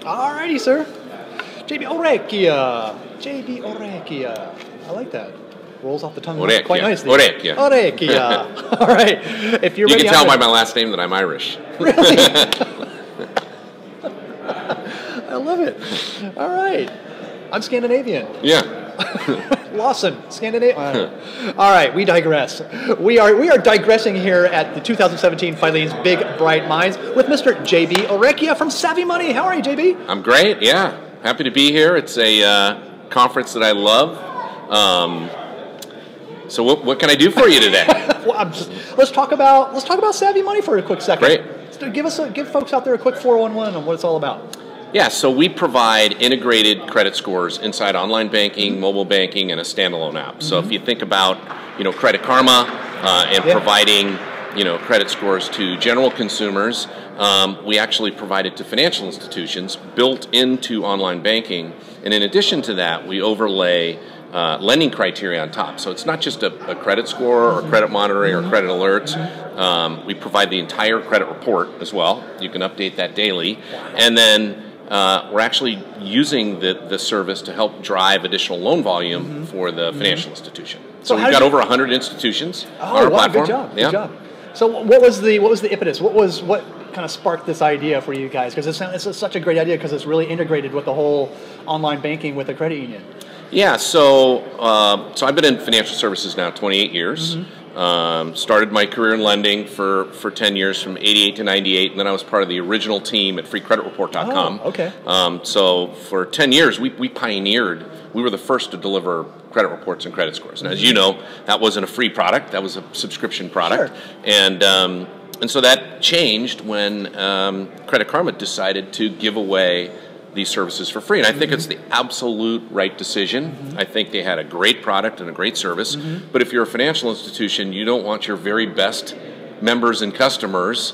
Alrighty, sir. JB Orecchia. JB Orecchia. I like that. Rolls off the tongue quite nicely. Orecchia. Orecchia. All right. If you're you ready, can tell by my last name that I'm Irish. Really? I love it. All right. I'm Scandinavian. Yeah. Lawson, Scandinavian. All right, we digress. We are digressing here at the 2017 Filene's Big Bright Minds with Mr. JB Orecchia from Savvy Money. How are you, JB? I'm great. Yeah, happy to be here. It's a conference that I love. So what can I do for you today? Well, let's talk about Savvy Money for a quick second. Great. So give folks out there a quick 411 on what it's all about. Yeah, so we provide integrated credit scores inside online banking, mobile banking, and a standalone app. So if you think about, Credit Karma and providing, credit scores to general consumers, we actually provide it to financial institutions built into online banking. And in addition to that, we overlay lending criteria on top. So it's not just a credit score or credit monitoring or credit alerts. We provide the entire credit report as well. You can update that daily. And then we're actually using the service to help drive additional loan volume for the financial institution. So we've got over 100 institutions on our platform. Good job. Good job. So what was the impetus? What kind of sparked this idea for you guys? Because it's such a great idea because it's really integrated with the whole online banking with the credit union. Yeah. So I've been in financial services now 28 years. Started my career in lending for 10 years from 88 to 98, and then I was part of the original team at freecreditreport.com. Oh, okay. So for 10 years, we pioneered, we were the first to deliver credit reports and credit scores. And as you know, that wasn't a free product, that was a subscription product. Sure. And so that changed when Credit Karma decided to give away these services for free. And I think it's the absolute right decision. I think they had a great product and a great service. But if you're a financial institution, you don't want your very best members and customers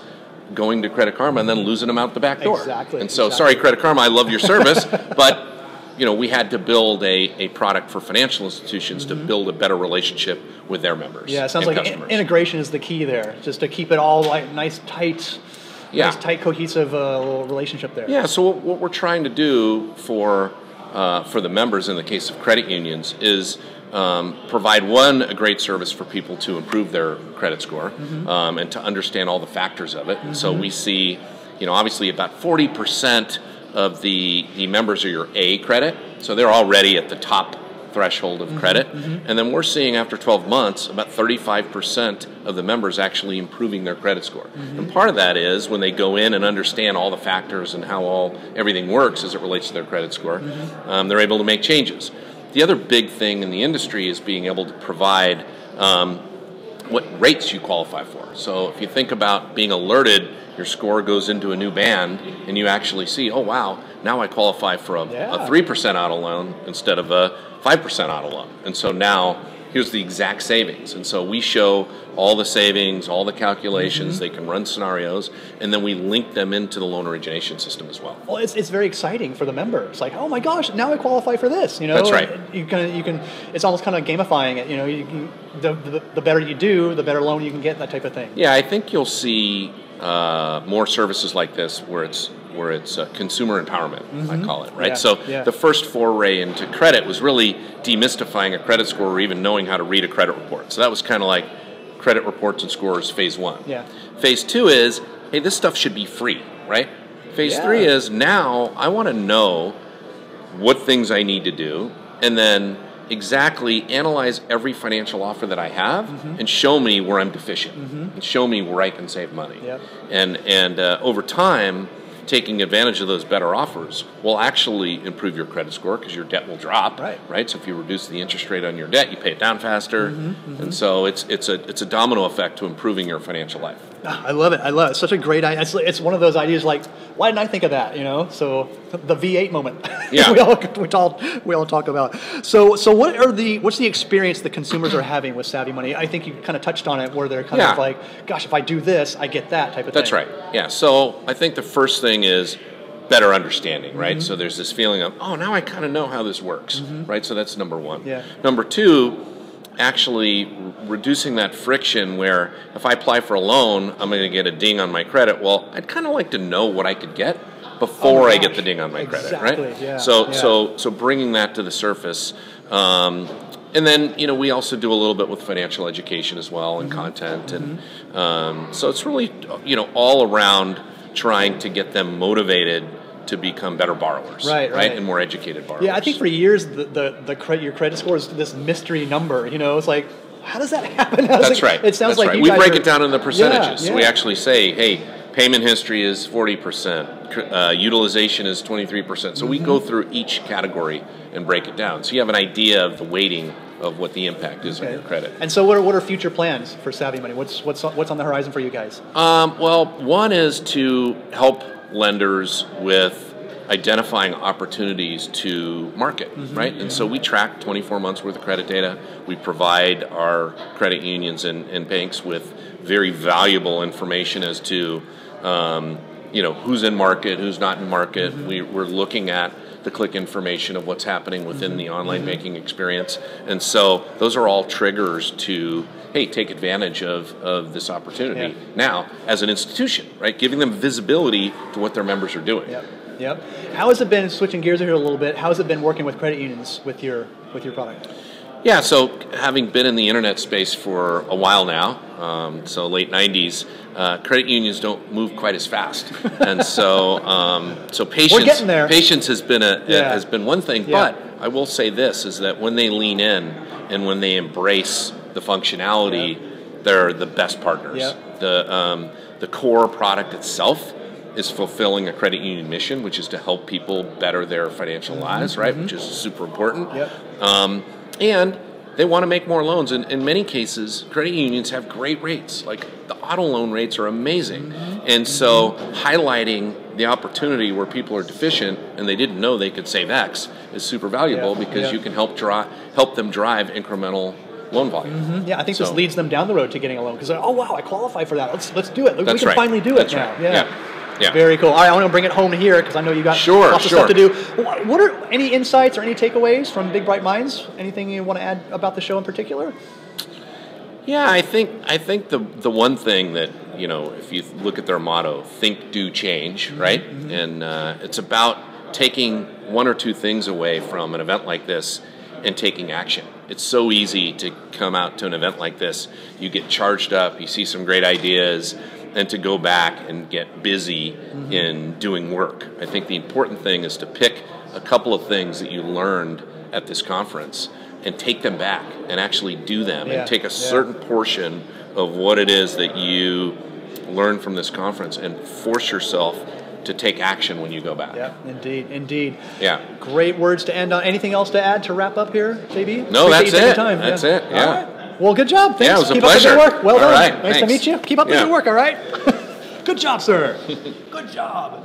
going to Credit Karma and then losing them out the back door. Exactly. And so, sorry, Credit Karma, I love your service, but we had to build a product for financial institutions to build a better relationship with their members. Yeah, it sounds like integration is the key there, just to keep it all like nice, tight, cohesive little relationship there. Yeah, so what we're trying to do for the members in the case of credit unions is provide a great service for people to improve their credit score and to understand all the factors of it. So we see, obviously about 40% of the members are your A credit, so they're already at the top threshold of credit. And then we're seeing after 12 months about 35% of the members actually improving their credit score. And part of that is when they go in and understand all the factors and how everything works as it relates to their credit score, they're able to make changes. The other big thing in the industry is being able to provide what rates you qualify for. So if you think about being alerted, your score goes into a new band, and you actually see, oh wow, now I qualify for a 3% auto loan instead of a 5% auto loan. And so now, here's the exact savings. And so we show all the savings, all the calculations, they can run scenarios, and then we link them into the loan origination system as well. Well, it's very exciting for the member. It's like, oh my gosh, now I qualify for this. That's right. You can. It's almost kind of gamifying it. The better you do, the better loan you can get, that type of thing. Yeah, I think you'll see more services like this where it's consumer empowerment, I call it, right? Yeah, so the first foray into credit was really demystifying a credit score or even knowing how to read a credit report. So that was kind of like credit reports and scores phase 1. Yeah. Phase 2 is, hey, this stuff should be free, right? Phase 3 is, now I want to know what things I need to do and then exactly analyze every financial offer that I have and show me where I'm deficient and show me where I can save money. Yep. And over time, taking advantage of those better offers will actually improve your credit score because your debt will drop, right? So if you reduce the interest rate on your debt, you pay it down faster, and so it's a domino effect to improving your financial life. I love it. I love it. It's such a great idea. It's one of those ideas like, why didn't I think of that? So the V8 moment. Yeah. we all talk about. So what's the experience the consumers are having with Savvy Money? I think you kind of touched on it, where they're kind of like, gosh, if I do this, I get that type of thing. That's right. Yeah. So I think the first thing is better understanding, right? So there's this feeling of, oh, now I kind of know how this works, right? So that's number one. Yeah. Number two, actually reducing that friction where if I apply for a loan, I'm going to get a ding on my credit. Well, I'd kind of like to know what I could get before I get the ding on my credit, exactly, right? Yeah, So bringing that to the surface. And then, we also do a little bit with financial education as well and content. And so it's really, all around trying to get them motivated to become better borrowers, right? And more educated borrowers. Yeah, I think for years your credit score is this mystery number. It's like, how does that happen? That's right. It sounds like we break it down into percentages. Yeah. We actually say, hey, payment history is 40%, utilization is 23%. So we go through each category and break it down. So you have an idea of the weighting of what the impact is on your credit. And so what are future plans for Savvy Money? What's on the horizon for you guys? Well, one is to help lenders with identifying opportunities to market, right? And so we track 24 months worth of credit data. We provide our credit unions and banks with very valuable information as to who's in market, who's not in market. We're looking at the click information of what's happening within the online banking experience. And so those are all triggers to, hey, take advantage of this opportunity now as an institution, right? Giving them visibility to what their members are doing. Yep. How has it been, switching gears here a little bit, how has it been working with credit unions with your product? Yeah, so having been in the internet space for a while now, so late 90s, credit unions don't move quite as fast, and so patience. We're getting there. Patience has been one thing, but I will say this is that when they lean in and when they embrace the functionality, they're the best partners. The core product itself is fulfilling a credit union mission, which is to help people better their financial lives, right? Which is super important. And they want to make more loans. And in many cases, credit unions have great rates. Like the auto loan rates are amazing. And so highlighting the opportunity where people are deficient and they didn't know they could save X is super valuable because you can help them drive incremental loan volume. Yeah, I think this leads them down the road to getting a loan because oh wow, I qualify for that. Let's do it. We can finally do it now. Yeah. Very cool. All right, I want to bring it home here because I know you got lots of stuff to do. What are any insights or any takeaways from Big Bright Minds? Anything you want to add about the show in particular? Yeah, I think the one thing that, if you look at their motto, think, do, change, right? And it's about taking one or two things away from an event like this and taking action. It's so easy to come out to an event like this. You get charged up, you see some great ideas, and to go back and get busy in doing work. I think the important thing is to pick a couple of things that you learned at this conference and take them back and actually do them and take a certain portion of what it is that you learned from this conference and force yourself to take action when you go back. Yeah, indeed. Yeah. Great words to end on. Anything else to add to wrap up here, JB? No, that's it. That's it. Yeah. All right. Well, good job. Thanks. Yeah, it was a Keep pleasure. up the good work. Well done. All right, nice to meet you. Keep up the good work, all right? Good job, sir. Good job.